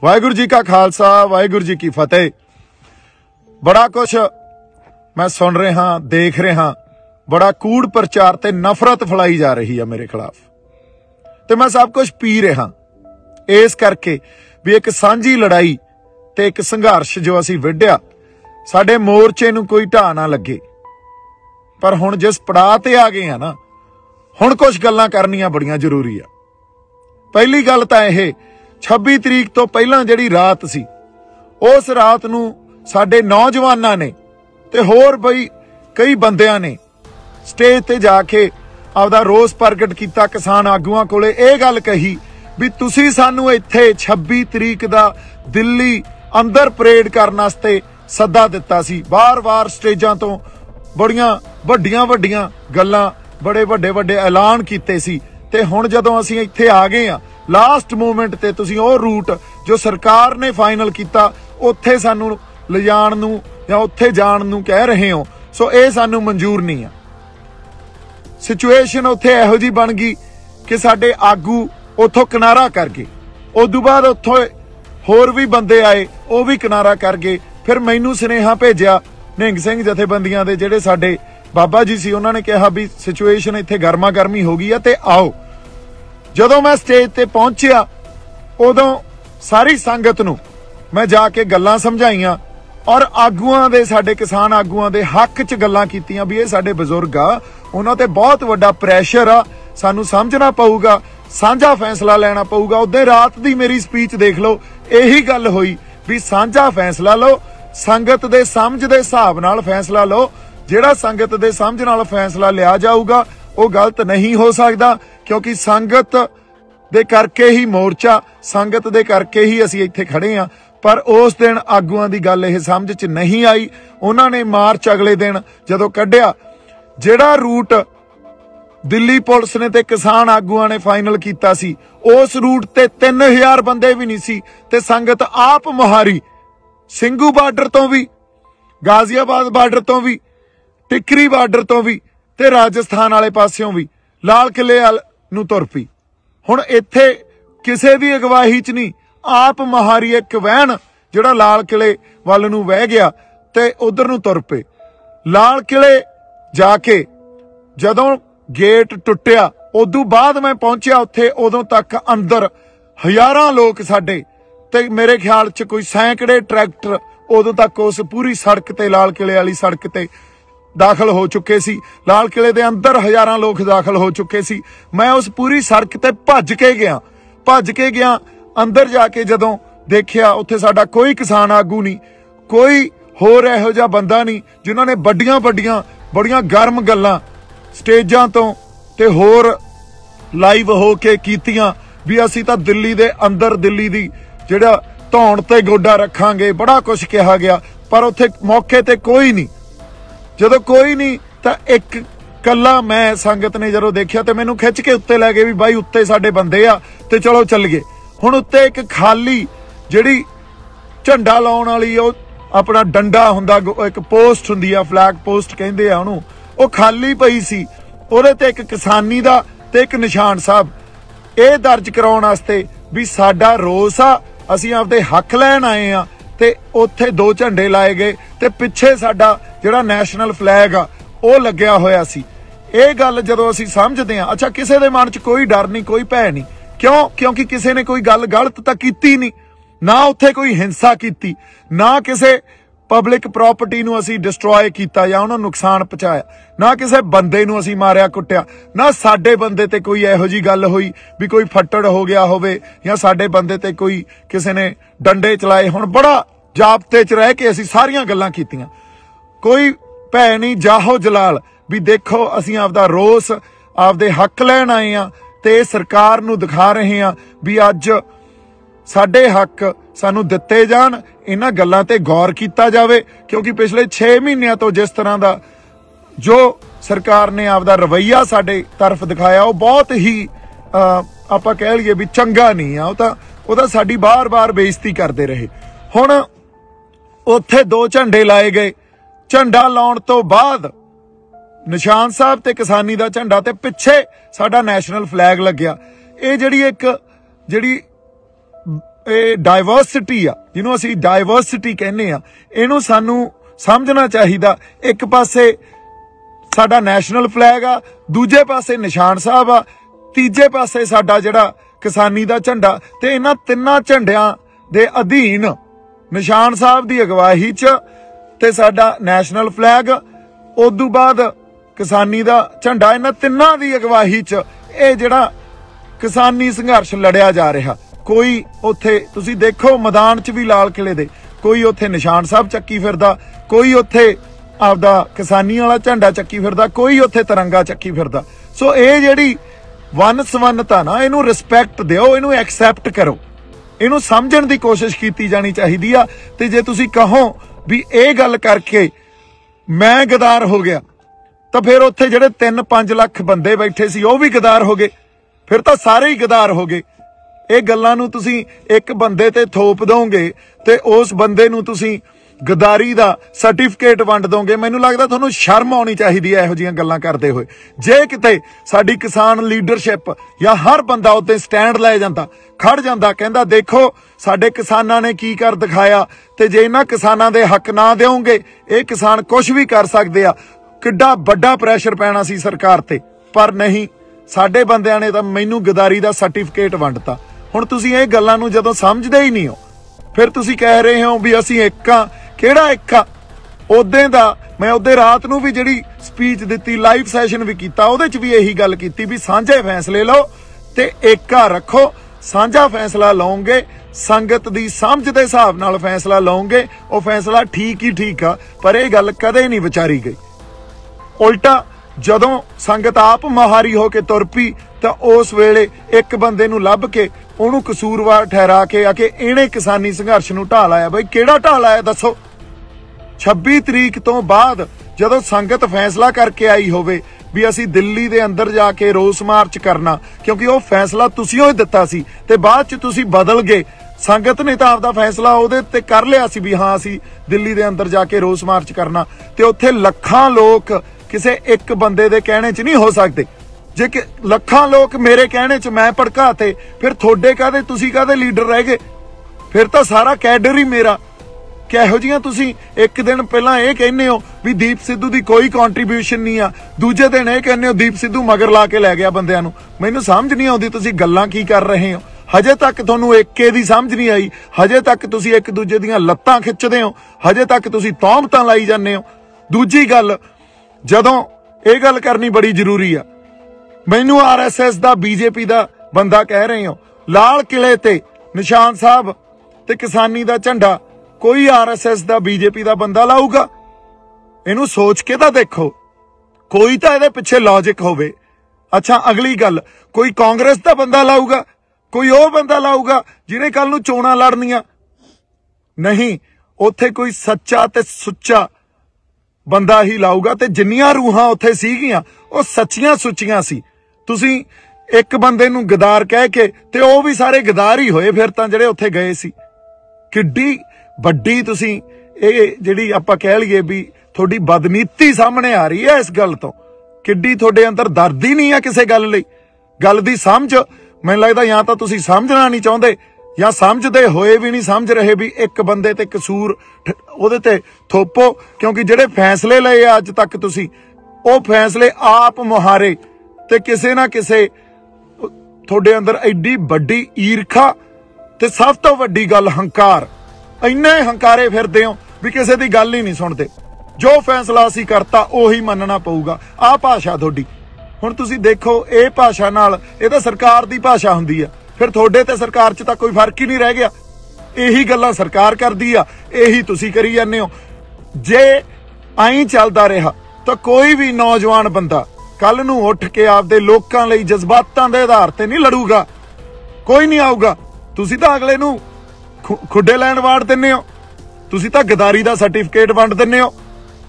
वाहिगुरू जी का खालसा वाहिगुरू जी की फतेह। बड़ा कुछ मैं सुन रहा देख रहा, बड़ा कूड़ प्रचार ते नफरत फैलाई जा रही है मेरे खिलाफ, ते मैं सब कुछ पी रहा इस करके भी एक सांझी लड़ाई ते एक संघर्ष जो असी विढ़िया साडे मोर्चे नूं कोई ढा ना लगे। पर हुण जिस पड़ाव ते आ गए हैं ना, हुण कुछ गल्लां करनियां बड़ियां जरूरी आ। पहली गल तां इह 26 तरीक तो पहलां जिहड़ी रात सी, उस रात नूं साडे नौजवानां ने ते होर बई कई बंदियां ने स्टेज ते जाके आपदा रोस प्रगट किया। किसान आगूआं कोले इह गल कही भी तुसीं सानूं इत्थे 26 तरीक दा दिल्ली अंदर परेड करन वास्ते सद्दा दिता सी। बार बार स्टेजां तो बड़ियां वड्डियां वड्डियां गल्लां, बड़े वड्डे वड्डे ऐलान कीते सी, ते हुण जदों असीं इत्थे आ गए आ लास्ट मूवमेंट ते तुसीं ओह रूट जो सरकार ने फाइनल किया उत्थे सानूं लिजाण नूं जां उत्थे जाण नूं कह रहे हो। सो ये सानूं मंजूर नहीं आ। सिचुएशन उत्थे इहो जी बन गई कि साडे आगू उत्थों किनारा कर गए। उदों बाद उत्थों होर भी बंदे आए, वह भी किनारा कर गए। फिर मैनू सुनेहा भेजिया निहंग सिंह जथेबंदियां दे जिहड़े साडे बाबा जी सी, उन्होंने कहा भी सिचुएशन इत्थे गर्मा गर्मी हो गई है ते आओ। जदों मैं स्टेज ते पहुंचिया उदों सारी संगत नूं मैं जाके गल्लां समझाईयां और आगूआं दे साडे किसान आगूआं दे हक च गल्लां कीतियां भी ये साडे बजुर्ग आ, उन्हां ते बहुत वड्डा प्रैशर आ, सानूं समझना पऊगा, साझा फैसला लेना पऊगा। उदे रात दी मेरी स्पीच देख लो, यही गल होई भी साझा फैसला लो, संगत दे समझ दे हिसाब नाल फैसला लो। जिहड़ा संगत दे समझ नाल फैसला लिया जाऊगा वो गलत नहीं हो सकदा, क्योंकि संगत दे करके ही मोर्चा, संगत दे करके ही असीं इत्थे खड़े आ। पर उस दिन आगूआं दी गल इह समझ च नहीं आई। उन्हां ने मार्च अगले दिन जदों कढिया, जिहड़ा रूट दिल्ली पुलिस ने ते किसान आगूआं ने फाइनल कीता सी, उस रूट ते 3000 बंदे भी नहीं सी, ते संगत आप मुहारी ਸਿੰਘੂ बार्डर तो भी, गाजियाबाद बार्डर तो भी, टिकरी बार्डर तो भी, ते राजस्थान वाले पासियों भी लाल किले नूं तुर पई। हुण इत्थे किसे दी अगवाही च नहीं, आप मुहारी एक वहन जिहड़ा लाल किले वल नूं वह गया ते उधर नूं तुर पे। लाल किले जाके जदों गेट टुटिया उदों बाद मैं पहुंचिया उत्थे, उदों तक अंदर हजारां लोग साडे ते मेरे ख्याल च कोई सैकड़े ट्रैक्टर उदों तक उस पूरी सड़क ते लाल किले वाली सड़क ते दाखिल हो चुके सी। लाल किले दे अंदर हजारां लोग दाखिल हो चुके सी। मैं उस पूरी सड़क ते भज के गया। अंदर जाके जदों देखिया उत्थे साडा कोई किसान आगू नहीं, कोई होर इहो जिहा बंदा नहीं जिन्हां ने बड़ियां गर्म गल्लां स्टेजां तो ते होर लाइव हो के कीतियां भी असीं तां दिल्ली दे अंदर दिल्ली दी जिहड़ा धौण ते गोडा रखांगे, बड़ा कुछ कहा गया। पर उत्थे मौके ते कोई नहीं। जदों कोई नहीं तां एक कल्ला मैं संगत ने जदों देखिया ते मैनूं खिच के उत्ते लै गए भी बाई उत्ते साडे बंदे आ ते चलो चल गए। हुण उत्ते एक खाली जिहड़ी झंडा लाउण वाली अपना डंडा हुंदा, एक पोस्ट हुंदी आ, फ्लैग पोस्ट कहंदे आ उहनूं, ਉਹ खाली पई सी। ਉਹਦੇ ਤੇ ਇੱਕ किसानी ਦਾ ਤੇ ਇੱਕ ਨਿਸ਼ਾਨ ਸਾਹਿਬ ਇਹ ਦਰਜ ਕਰਾਉਣ ਵਾਸਤੇ ਵੀ ਸਾਡਾ ਰੋਸ ਆ, ਅਸੀਂ ਆਪਦੇ ਹੱਕ ਲੈਣ ਆਏ ਆ। ਤੇ ਉੱਥੇ 2 ਝੰਡੇ ਲਾਏ ਗਏ ਤੇ ਪਿੱਛੇ ਸਾਡਾ ਜਿਹੜਾ ਨੈਸ਼ਨਲ ਫਲੈਗ ਆ ਉਹ ਲੱਗਿਆ ਹੋਇਆ ਸੀ। ਇਹ ਗੱਲ ਜਦੋਂ ਅਸੀਂ ਸਮਝਦੇ ਆ, ਅੱਛਾ ਕਿਸੇ ਦੇ ਮਨ 'ਚ ਕੋਈ ਡਰ ਨਹੀਂ, ਕੋਈ ਭੈ ਨਹੀਂ। ਕਿਉਂ? ਕਿਉਂਕਿ ਕਿਸੇ ਨੇ ਕੋਈ ਗੱਲ ਗਲਤ ਤਾਂ ਕੀਤੀ ਨਹੀਂ, ਨਾ ਉੱਥੇ ਕੋਈ ਹਿੰਸਾ ਕੀਤੀ, ਨਾ ਕਿਸੇ पब्लिक प्रॉपर्टी नूं असीं डिस्ट्रॉय कीता जां उहनूं नुकसान पहुंचाया, ना किसी बंदे नूं असीं मारिया कुटिया, ना साडे बंदे ते कोई इहो जी गल होई भी कोई फट्टड़ हो गया होवे या साडे बंदे ते कोई किसी ने डंडे चलाए। हुण बड़ा जाबते च रह के असीं सारियां गल्लां कीतियां, कोई भै नहीं, जाहो जलाल भी देखो असीं आपदा रोस आपदे हक लैण आए आ ते सरकार नूं दिखा रहे आ भी अज साडे हक सानू दिते जान। इन्हां गल्लां ते गौर कीता जावे, क्योंकि पिछले 6 महीनों तो जिस तरह का जो सरकार ने आपदा रवैया साडे तरफ दिखाया वो बहुत ही आपां कह लईए भी चंगा नहीं आ। वो तां साडी बार बार बेइज्जती करते रहे। हुण उत्थे 2 झंडे लाए गए, झंडा लाउण तो बाद निशान साहब ते किसानी दा झंडा ते पिछे साडा नैशनल फ्लैग लग्या। ये जिहड़ी डाइवर्सिटी आ, जिन्हों असीं डाइवर्सिटी कहने आ, इहनूं सानू समझना चाहिदा। एक पासे साडा नैशनल फ्लैग आ, दूजे पासे निशान साहब आ, तीजे पासे साडा जिहड़ा किसानी दा झंडा, ते इन्हां तिन्नां झंडियां दे अधीन निशान साहब दी अगवाई च ते साडा नैशनल फ्लैग, उदों बाद किसानी दा झंडा, इन्हां तिन्नां दी अगवाई च ये जिहड़ा किसानी संघर्ष लड़िया जा रहा। कोई उत्थे तुसीं देखो मैदान च भी लाल किले दे, कोई उत्थे निशान साहब चक्की फिरदा, कोई उत्थे आपदा किसानी वाला झंडा चक्की फिरदा, कोई उत्थे तिरंगा चक्की फिरदा। सो ये जिहड़ी वन सवन्नता ना, इनू रिस्पैक्ट दिओ, इनू एक्सैप्ट करो, इनू समझण दी कोशिश कीती जानी चाहिदी आ। ते जे तुसीं कहो भी ये गल करके मैं गदार हो गया, तो फिर उत्थे जिहड़े 3-5 लाख बंदे बैठे सी वो भी गदार हो गए, फिर तो सारे ही गदार हो गए। ये गल्लां नूं तुसीं एक बंदे ते थोप दोगे ते उस बंदे नूं तुसीं गदारी दा सर्टिफिकेट वंड दोगे। मैनूं लगदा तुहानूं शर्म आउणी चाहीदी है इहो जिहियां गल्लां करदे होए। जे किते साडी किसान लीडरशिप या हर बंदा उत्ते स्टैंड लै जांदा, खड़ जांदा, कहंदा देखो साडे किसानां ने की कर दिखाया, ते जे इन्हां किसानां दे हक ना देओगे ये किसान कुछ भी कर सकदे आ, किड्डा वड्डा प्रैशर पैना सी सरकार ते। पर नहीं, साडे बंदियां ने तां मैनूं गदारी दा सर्टिफिकेट वंडता। हुण तुसीं ये गल्लां नूं जदों समझदे ही नहीं हो, फिर तुसीं कह रहे हो भी असीं एक आ। किहड़ा एक आ? उदे दा मैं उदे रात नूं भी जिहड़ी स्पीच दित्ती, लाइव सैशन भी कीता, उहदे च भी यही गल कीती भी सांझे फैसले लो ते एका रखो। सांझा फैसला लओगे, संगत दी समझ दे हिसाब नाल फैसला लओगे, वो फैसला ठीक ही ठीक आ। पर यह गल कदे नहीं विचारी गई। उल्टा जदों संगत आप महारी हो के तुर पई तां उस वेले एक बंदे नूं लभ के उहनूं कसूरवार ठहरा के आके इहने किसानी संघर्ष नूं ढाह लाया। बई किहड़ा ढाह लाया दसो? 26 तरीक तो बाद जदों संगत फैसला करके आई होवे भी असीं दिल्ली दे अंदर जाके रोस मार्च करना, क्योंकि वो फैसला तुसीं ही दित्ता सी ते बाद च तुसीं बदल गए। संगत ने तां आपदा फैसला उहदे ते कर लिया सी भी हाँ असीं दिल्ली दे अंदर जाके रोस मार्च करना, ते उत्थे लखां लोक किसे एक बंदे दे कहने च नहीं हो सकते। जे कि लखां लोक मेरे कहने च मैं भड़काते, फिर थोड़े काहदे तुसीं काहदे लीडर रह गए? फिर तो सारा कैडर ही मेरा। किहो जिहियां तुसीं एक दिन पहलां ये कहने हो भी दीप सिद्धू दी कोई कॉन्ट्रीब्यूशन नहीं आ, दूजे दिन ये कहने हो दीप सिद्धू मगर ला के लै गया बंदियां नूं। मैनूं समझ नहीं आउंदी तुसीं गल्लां की कर रहे हो। हजे तक तुहानूं एके दी समझ नहीं आई, हजे तक तुसीं एक दूजे दीयां लत्तां खिच्चदे हो, हजे तक तुसीं तौहमतां लाई जांदे हो। दूजी गल, जदों ये गल करनी बड़ी जरूरी आ, मैनूं RSS दा बीजेपी दा बंदा कह रहे हो, लाल किले ते निशान साहब ते किसानी दा झंडा कोई RSS दा बीजेपी दा बंदा लाऊगा? इनू सोच के तां देखो, कोई तां इहदे पिछे लॉजिक होवे। अच्छा अगली गल, कोई कांग्रेस दा बंदा लाऊगा? कोई वो बंदा लाऊगा जिन्हें कल नूं चोणां लड़नियां? नहीं, उत्थे कोई सच्चा ते सुच्चा बंदा ही लाऊगा। ते जिन्नियां रूहां उत्थे सीगियां वो सच्चियां सुच्चियां सी। तुसीं एक बंदे नूं गदार कह के ते वो भी सारे गदार ही होए फिर तां जिहड़े उत्थे गए सी। किड्डी वड्डी तुसीं ये जिहड़ी आपां कह लईए भी थोड़ी बदनीति सामने आ रही है इस गल तो। किड्डी थोड़े अंदर दर्द ही नहीं है किसी गल लई। गल दी समझ मैनूं लगदा या तां तुसीं समझना नहीं चाहुंदे या समझदे होए भी नहीं समझ रहे भी एक बंदे ते कसूर उहदे ते थोपो। क्योंकि जिहड़े फैसले लए अज तक तुसीं वो फैसले आप मुहारे ते किसे ना किसे थोड़े अंदर एडी वड्डी ईरखा ते सब तो वड्डी गल हंकार। इन्ने हंकारे फिरदे हो भी किसी की गल ही नहीं सुनते। जो फैसला असीं करता उही मनना पऊगा। आ भाषा थोड़ी हुण तुसीं देखो, ये भाषा नाल ये तां सरकार दी भाषा हुंदी आ, फिर थोड़े ते सरकार च तां कोई फर्क ही नहीं रह गया। यही गल्लां सरकार करदी आ, यही तुसीं करी जांदे हो। जे आई चलदा रहा तो कोई भी नौजवान बंदा कल नूं उठ के आपदे लोकां लई जज्बातां दे आधार ते नहीं लड़ूगा। कोई नहीं आऊगा। तुसीं तां अगले नूं खुड्डे लैण वाड़ दिंदे हो, तुसीं तां गदारी दा सर्टिफिकेट वंड दिंदे हो।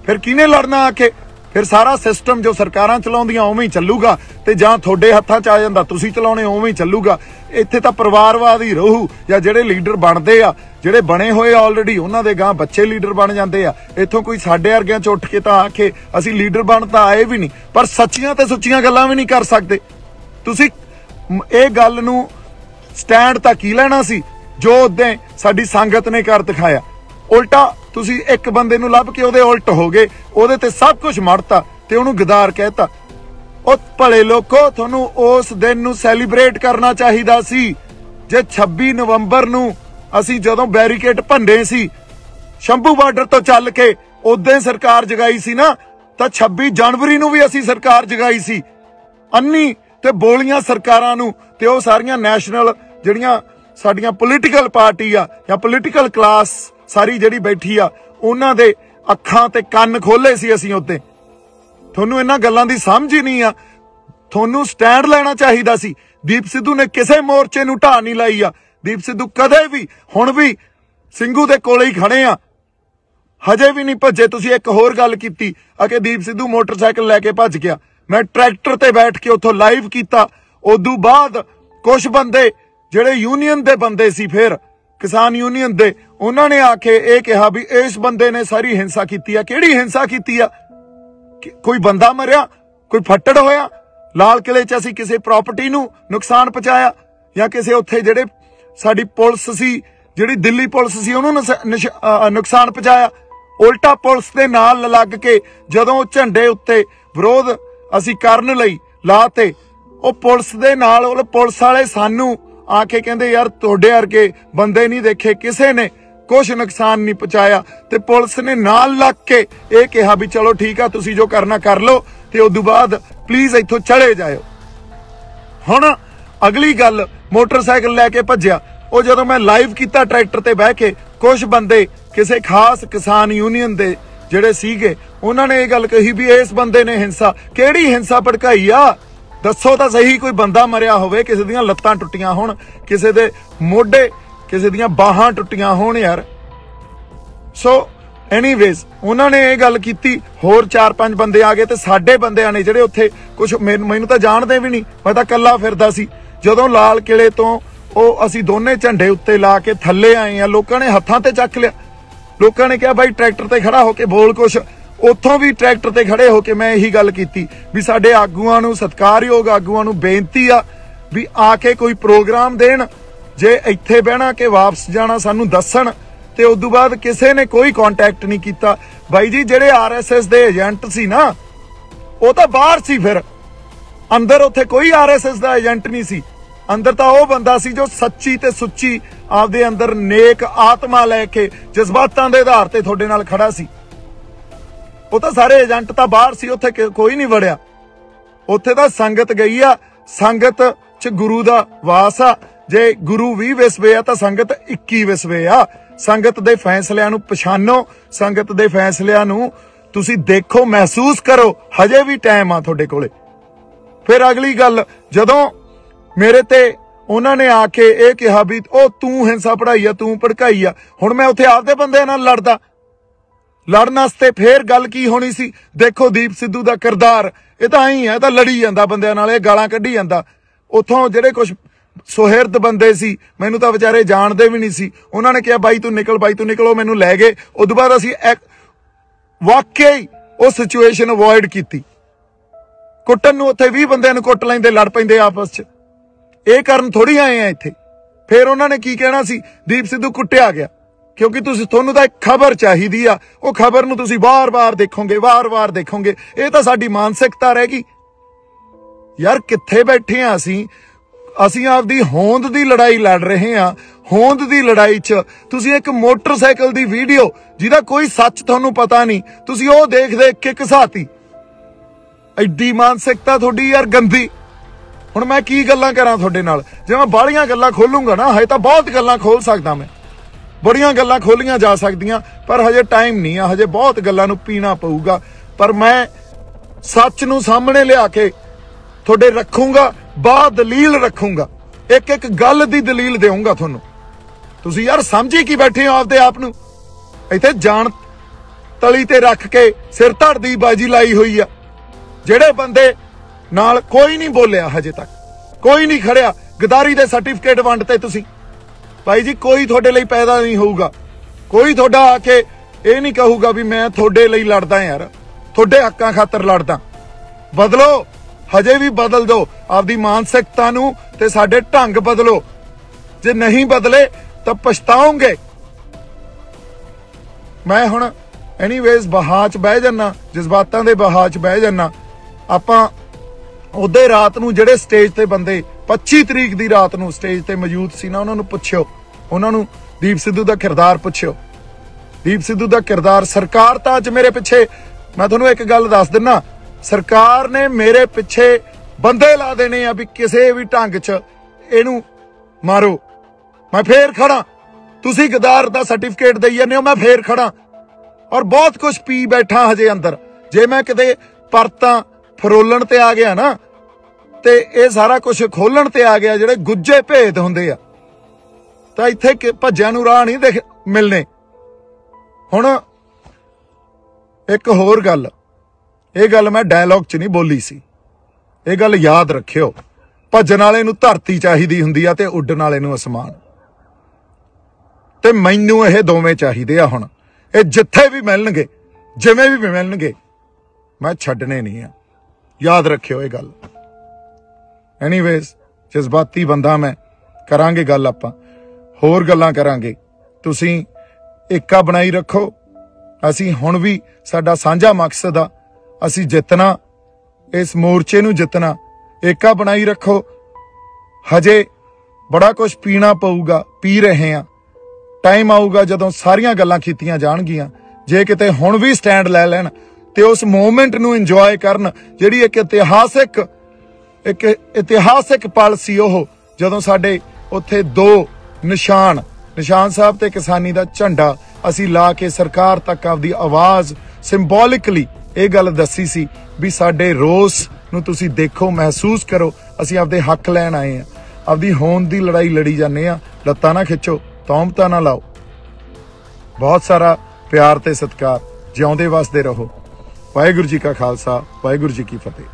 फिर किहने लड़ना आके? फिर सारा सिस्टम जो सरकारां चलाउंदियां उवें ही चलूगा ते जां थोड़े हत्थां च आ जांदा तुसीं चलाउणे उवें ही चलूगा। इत्थे तां परिवारवाद ही रहू। या जिहड़े लीडर बनदे आ, जिहड़े बने होए ऑलरेडी, उन्हां दे गां बच्चे लीडर बन जांदे आ। इत्थों कोई साडे वर्गिਆਂ ਚ ਉੱਠ के तां आखे ਅਸੀਂ लीडर बन तां आए भी नहीं, पर सच्चियां ते सुच्चियां गल्लां भी नहीं कर सकदे। तुसीं ਇਹ ਗੱਲ ਨੂੰ स्टैंड तां की लैना सी? जो उदे साडी संगत ने कर दिखाया। उल्टा तुसी एक बंदे नूं लभ के उहदे उल्ट हो गए, उहदे ते सब कुछ मड़ता ते उहनूं गदार कहता। ओ भले लोको, तुहानूं उस दिन नूं सैलीब्रेट करना चाहिदा सी। जे 26 नवंबर नूं असीं जदों बैरीकेड भंडे सी, शंभू बार्डर तो चल के उदे सरकार जगाई सी ना, तां 26 जनवरी नूं भी असीं सरकार जगाई सी। अन्नी ते बोलियां सरकारां नूं ते ओह सारियां नैशनल जिहड़ियां साडियां पोलीटिकल पार्टी आ या पोलीटिकल क्लास सारी जिहड़ी बैठी आ, उन्हां दे अखां ते कंन खोले सी असीं उत्ते। तुहानूं इन्हां गल्लां दी समझ ही नहीं आ। तुहानूं स्टैंड लेना चाहिदा सी। दीप सिद्धू ने किसे मोर्चे नूं ढाह नहीं लाई आ। दीप सिद्धू कदे भी, हुण भी ਸਿੰਘੂ ਦੇ ਕੋਲੇ ही खड़े आ, हजे भी नहीं भजे। तुसीं एक होर गल कीती कि दीप सिद्धू मोटरसाइकिल लैके भज गया। मैं ट्रैक्टर ते बैठ के उत्थों लाइव कीता। उदों बाद कुछ बंदे जिहड़े यूनीयन दे बंदे सी, फिर किसान यूनीयन दे, उन्हां ने आके ये कहा भी इस बंदे ने सारी हिंसा कीती आ। किहड़ी हिंसा कीती आ? कोई बंदा मरिया, कोई फट्टड़ होया, लाल किले च असीं किसी प्रॉपर्टी नूं नुकसान पहुंचाया, या किसी उत्थे जिहड़े साडी पुलिस सी, जिहड़ी दिल्ली पुलिस सी, उहनूं नुकसान पहुंचाया? उल्टा पुलिस दे नाल लग के जदों झंडे उत्ते विरोध असीं करन लई लाते, ਉਹ पुलिस दे नाल पुलिस वाले सानू आके कहंदे यार तुहाडे वर्गे बंदे नहीं देखे, किसे ने कुछ नुकसान नहीं पहुंचाया। ते पुलिस ने नाल लग के ये कहा भी चलो ठीक है, तुसीं जो करना कर लो, ते उदों बाद प्लीज इत्थों चले जाओ। हुण अगली गल, मोटरसाइकिल लैके भज्जिया। ਉਹ ਜਦੋਂ मैं लाइव किया ट्रैक्टर ते बह के, कुछ बंदे किसी खास किसान यूनीयन दे ਜਿਹੜੇ ਸੀਗੇ, ਉਹਨਾਂ ਨੇ ਇਹ ਗੱਲ ਕਹੀ ਵੀ ਇਸ ਬੰਦੇ ਨੇ ਹਿੰਸਾ। ਕਿਹੜੀ ਹਿੰਸਾ ਭੜਕਾਈ ਆ? ਦੱਸੋ ਤਾਂ ਸਹੀ। ਕੋਈ ਬੰਦਾ ਮਰਿਆ ਹੋਵੇ, ਕਿਸੇ ਦੀਆਂ ਲੱਤਾਂ ਟੁੱਟੀਆਂ ਹੋਣ, ਕਿਸੇ ਦੇ ਮੋਢੇ, ਕਿਸੇ ਦੀਆਂ ਬਾਹਾਂ ਟੁੱਟੀਆਂ ਹੋਣ ਯਾਰ। ਸੋ ਐਨੀਵੇਜ਼ ਉਹਨਾਂ ਨੇ ਇਹ ਗੱਲ ਕੀਤੀ। ਹੋਰ 4-5 ਬੰਦੇ ਆ ਗਏ ਤੇ ਸਾਡੇ ਬੰਦਿਆਂ ਨੇ ਜਿਹੜੇ ਉੱਥੇ ਕੁਝ ਮੈਨੂੰ ਤਾਂ ਜਾਣਦੇ ਵੀ ਨਹੀਂ, ਮੈਂ ਤਾਂ ਕੱਲਾ ਫਿਰਦਾ ਸੀ। ਜਦੋਂ ਲਾਲ ਕਿਲੇ ਤੋਂ ਉਹ ਅਸੀਂ ਦੋਨੇ ਝੰਡੇ ਉੱਤੇ ਲਾ ਕੇ ਥੱਲੇ ਆਏ ਆ, ਲੋਕਾਂ ਨੇ ਹੱਥਾਂ ਤੇ ਚੱਕ ਲਿਆ। ਲੋਕਾਂ ਨੇ ਕਿਹਾ ਬਾਈ ट्रैक्टर ਤੇ ਖੜਾ ਹੋ ਕੇ ਬੋਲ ਕੁਛ। ਉੱਥੋਂ ਵੀ ट्रैक्टर ਤੇ ਖੜੇ ਹੋ ਕੇ ਮੈਂ ਇਹੀ ਗੱਲ ਕੀਤੀ ਵੀ ਸਾਡੇ ਆਗੂਆਂ ਨੂੰ, ਸਤਿਕਾਰਯੋਗ ਆਗੂਆਂ ਨੂੰ ਬੇਨਤੀ ਆ ਵੀ ਆ ਕੇ ਕੋਈ ਪ੍ਰੋਗਰਾਮ ਦੇਣ। ਜੇ ਇੱਥੇ ਬਹਿਣਾ ਕਿ ਵਾਪਸ ਜਾਣਾ ਸਾਨੂੰ ਦੱਸਣ। ਤੇ ਉਸ ਤੋਂ ਬਾਅਦ ਕਿਸੇ ਨੇ ਕੋਈ ਕੰਟੈਕਟ ਨਹੀਂ ਕੀਤਾ। ਬਾਈ ਜੀ ਜਿਹੜੇ RSS ਦੇ ਏਜੰਟ ਸੀ ਨਾ, ਉਹ ਤਾਂ ਬਾਹਰ ਸੀ। ਫਿਰ ਅੰਦਰ ਉੱਥੇ ਕੋਈ RSS ਦਾ ਏਜੰਟ ਨਹੀਂ ਸੀ। अंदर तो वह बंदा सी जो सच्ची ते सुच्ची आपदे अंदर नेक आत्मा लैके जज्बातां दे आधार ते तुहाडे नाल खड़ा सी। वो तो सारे एजेंट तो बाहर सी, उत्थे कोई नहीं वड़िया। उत्थे तो संगत गई आ, संगत च गुरु दा वास आ। जे गुरु 20 विसवे आ तां संगत 21 विसवे आ। संगत दे फैसलियां नूं पछाणो, संगत दे फैसलियां नूं तुसीं देखो, महसूस करो। हजे भी टाइम आ तुहाडे कोले। फिर अगली गल, जदों मेरे ते उन्होंने आके ये कहा भी ओ तू हिंसा पढ़ाई आ, तू भड़काई आ। हुण मैं उत्थे आपदे बंदे नाल लड़दा, लड़न वास्ते फिर गल की होनी सी। देखो दीप सिद्धू दा किरदार ये तां ही है, तां लड़ी जांदा बंदियां नाल, गालां कड्ढी जांदा। उत्थों जिहड़े कुछ सुहिरद बंदे सी, मैनूं तां विचारे जाणदे भी नहीं सी। उन्होंने कहा बाई तू निकल, बाई तू निकल। मैनूं लै गए। उस तों बाद असीं वाकई वो सिचुएशन अवॉइड कीती। कुੱਟਣ ਨੂੰ उत्थे 20 बंदिਆਂ ਨੂੰ कुੱਟ लैंदे, लड़ पैंदे आपस च। ਇਹ ਕਰਨ ਥੋੜੀ ਆਏ ਆ ਇੱਥੇ। ਫਿਰ ਉਹਨਾਂ ਨੇ ਕੀ ਕਹਿਣਾ ਸੀ, ਦੀਪ ਸਿੱਧੂ ਕੁੱਟਿਆ ਗਿਆ। ਕਿਉਂਕਿ ਤੁਹਾਨੂੰ ਤਾਂ ਇੱਕ ਖਬਰ ਚਾਹੀਦੀ ਆ, ਉਹ ਖਬਰ ਨੂੰ ਤੁਸੀਂ ਵਾਰ-ਵਾਰ ਦੇਖੋਗੇ, ਵਾਰ-ਵਾਰ ਦੇਖੋਗੇ। ਇਹ ਤਾਂ ਸਾਡੀ ਮਾਨਸਿਕਤਾ ਰਹਿ ਗਈ ਯਾਰ। ਕਿੱਥੇ ਬੈਠੇ ਆ ਅਸੀਂ ਆਪਦੀ ਹੋਂਦ ਦੀ ਲੜਾਈ ਲੜ ਰਹੇ ਆ। ਹੋਂਦ ਦੀ ਲੜਾਈ 'ਚ ਤੁਸੀਂ ਇੱਕ ਮੋਟਰਸਾਈਕਲ ਦੀ ਵੀਡੀਓ ਜਿਹਦਾ ਕੋਈ ਸੱਚ ਤੁਹਾਨੂੰ ਪਤਾ ਨਹੀਂ, ਤੁਸੀਂ ਉਹ ਦੇਖ ਕੇ ਘਸਾਤੀ। ਐਡੀ ਮਾਨਸਿਕਤਾ ਤੁਹਾਡੀ ਯਾਰ ਗੰਦੀ। ਹੁਣ मैं की गल्लां करा तुहाडे नाल? जे मैं बाहलियां गल्लां खोलूंगा ना, हजे तां बहुत गल्लां खोल सकदा। मैं बड़ियां गल्लां खोलियां जा सकदियां, पर हजे टाइम नहीं आ। हजे बहुत गल्लां नूं पीना पऊगा। पर मैं सच नूं सामने लिया के तुहाडे रखूंगा, दलील रखूंगा। एक एक गल दी दलील देऊंगा तुहानूं। तुसीं यार समझी की बैठे हो आपदे आप नूं? इत्थे जान तली ते रख के सिर धड़ दी बाजी लाई हुई आ। जिहड़े बंदे नाल कोई नहीं बोलिया, हजे तक कोई नहीं खड़िया। गदारी दे सर्टिफिकेट वंडते तुसीं। भाई जी कोई थोड़े लिए पैदा नहीं होगा, कोई थोड़ा आके ये नहीं कहूगा भी मैं थोड़े लिए लड़दा यार, थोड़े हक्कां खातर लड़दा। बदलो, हजे भी बदल दो आपदी मानसिकता नूं ते साडे ढंग बदलो। जे नहीं बदले ਤਾਂ ਪਛਤਾਓਗੇ। ਮੈਂ ਹੁਣ ਐਨੀਵੇਜ਼ ਬਹਾ 'ਚ ਬਹਿ ਜਾਨਾ, ਜਜ਼ਬਾਤਾਂ ਦੇ ਬਹਾ 'ਚ ਬਹਿ ਜਾਨਾ। ਆਪਾਂ ਉਹਦੇ ਰਾਤ ਨੂੰ ਜਿਹੜੇ ਸਟੇਜ ਤੇ ਬੰਦੇ 25 ਤਰੀਕ ਦੀ ਰਾਤ ਨੂੰ ਸਟੇਜ ਤੇ ਮੌਜੂਦ ਸੀ ਨਾ, ਉਹਨਾਂ ਨੂੰ ਪੁੱਛਿਓ, ਉਹਨਾਂ ਨੂੰ ਦੀਪ ਸਿੱਧੂ ਦਾ ਕਿਰਦਾਰ ਪੁੱਛਿਓ। ਦੀਪ ਸਿੱਧੂ ਦਾ ਕਿਰਦਾਰ, ਸਰਕਾਰ ਤਾਂ ਅੱਜ ਮੇਰੇ ਪਿੱਛੇ, ਮੈਂ ਤੁਹਾਨੂੰ ਇੱਕ ਗੱਲ ਦੱਸ ਦਿੰਨਾ, ਸਰਕਾਰ ਨੇ ਮੇਰੇ ਪਿੱਛੇ ਬੰਦੇ ਲਾ ਦੇਣੇ ਆ ਵੀ ਕਿਸੇ ਵੀ ਢੰਗ 'ਚ ਇਹਨੂੰ ਮਾਰੋ। ਮੈਂ ਫੇਰ ਖੜਾ, ਤੁਸੀਂ ਗਦਾਰ ਦਾ ਸਰਟੀਫਿਕੇਟ ਦੇਈ ਜਾਂਦੇ ਹੋ, ਮੈਂ ਫੇਰ ਖੜਾ। ਔਰ ਬਹੁਤ ਕੁਝ ਪੀ ਬੈਠਾ ਹਜੇ ਅੰਦਰ। ਜੇ ਮੈਂ ਕਿਤੇ ਪਰਤਾਂ ਫਰੋਲਣ ਤੇ ਆ ਗਿਆ ਨਾ, ਤੇ ਇਹ ਸਾਰਾ ਕੁਝ ਖੋਲਣ ਤੇ ਆ ਗਿਆ, ਜਿਹੜੇ ਗੁੱਜੇ ਭੇਦ ਹੁੰਦੇ ਆ, ਤਾਂ ਇੱਥੇ ਭੱਜਿਆਂ ਨੂੰ ਰਾਹ ਨਹੀਂ ਮਿਲਣੇ। ਹੁਣ ਇੱਕ ਹੋਰ ਗੱਲ, ਇਹ ਗੱਲ ਮੈਂ ਡਾਇਲੌਗ 'ਚ ਨਹੀਂ ਬੋਲੀ ਸੀ, ਇਹ ਗੱਲ ਯਾਦ ਰੱਖਿਓ। ਭੱਜਣ ਵਾਲੇ ਨੂੰ ਧਰਤੀ ਚਾਹੀਦੀ ਹੁੰਦੀ ਆ ਤੇ ਉੱਡਣ ਵਾਲੇ ਨੂੰ ਅਸਮਾਨ। ਤੇ ਮੈਨੂੰ ਇਹ ਦੋਵੇਂ ਚਾਹੀਦੇ ਆ। ਹੁਣ ਇਹ ਜਿੱਥੇ ਵੀ ਮਿਲਣਗੇ, ਜਿਵੇਂ ਵੀ ਮਿਲਣਗੇ, ਮੈਂ ਛੱਡਣੇ ਨਹੀਂ ਆ। ਯਾਦ ਰੱਖਿਓ ਇਹ ਗੱਲ। ਐਨੀਵੇਜ਼, ਜਜ਼ਬਾਤੀ ਬੰਦਾ ਮੈਂ। ਕਰਾਂਗੇ ਗੱਲ, ਆਪਾਂ ਹੋਰ ਗੱਲਾਂ ਕਰਾਂਗੇ। ਤੁਸੀਂ ਏਕਾ ਬਣਾਈ ਰੱਖੋ। ਅਸੀਂ ਹੁਣ ਵੀ, ਸਾਡਾ ਸਾਂਝਾ ਮਕਸਦ ਆ, ਅਸੀਂ ਜਿੱਤਣਾ, ਇਸ ਮੋਰਚੇ ਨੂੰ ਜਿੱਤਣਾ। ਏਕਾ ਬਣਾਈ ਰੱਖੋ। ਹਜੇ ਬੜਾ ਕੁਝ ਪੀਣਾ ਪਊਗਾ, ਪੀ ਰਹੇ ਆ। ਟਾਈਮ ਆਊਗਾ ਜਦੋਂ ਸਾਰੀਆਂ ਗੱਲਾਂ ਕੀਤੀਆਂ ਜਾਣਗੀਆਂ। ਜੇ ਕਿਤੇ ਹੁਣ ਵੀ ਸਟੈਂਡ ਲੈ ਲੈਣ ਤੇ ਉਸ ਮੂਵਮੈਂਟ ਨੂੰ ਇੰਜੋਏ ਕਰਨ, ਜਿਹੜੀ ਇੱਕ ਇਤਿਹਾਸਿਕ ਪਲ ਸੀ ਉਹ, ਜਦੋਂ ਸਾਡੇ ਉੱਥੇ 2 ਨਿਸ਼ਾਨ ਸਾਹਿਬ ਤੇ ਕਿਸਾਨੀ ਦਾ ਝੰਡਾ ਅਸੀਂ ਲਾ ਕੇ ਸਰਕਾਰ ਤੱਕ ਆਪਦੀ ਆਵਾਜ਼ ਸਿੰਬੋਲਿਕਲੀ ਇਹ ਗੱਲ ਦੱਸੀ ਸੀ ਵੀ ਸਾਡੇ ਰੋਸ ਨੂੰ ਤੁਸੀਂ ਦੇਖੋ, ਮਹਿਸੂਸ ਕਰੋ, ਅਸੀਂ ਆਪਦੇ ਹੱਕ ਲੈਣ ਆਏ ਆ। ਆਪਦੀ ਹੋਂਦ ਦੀ ਲੜਾਈ ਲੜੀ ਜਾਂਦੇ ਆ। ਲੱਤਾਂ ਨਾ ਖਿੱਚੋ, ਤੌਮਤਾਂ ਨਾ ਲਾਓ। ਬਹੁਤ ਸਾਰਾ ਪਿਆਰ ਤੇ ਸਤਿਕਾਰ। ਜਿਉਂਦੇ ਵਸਦੇ ਰਹੋ। ਵਾਹਿਗੁਰੂ ਜੀ ਕਾ ਖਾਲਸਾ, ਵਾਹਿਗੁਰੂ ਜੀ ਕੀ ਫਤਿਹ।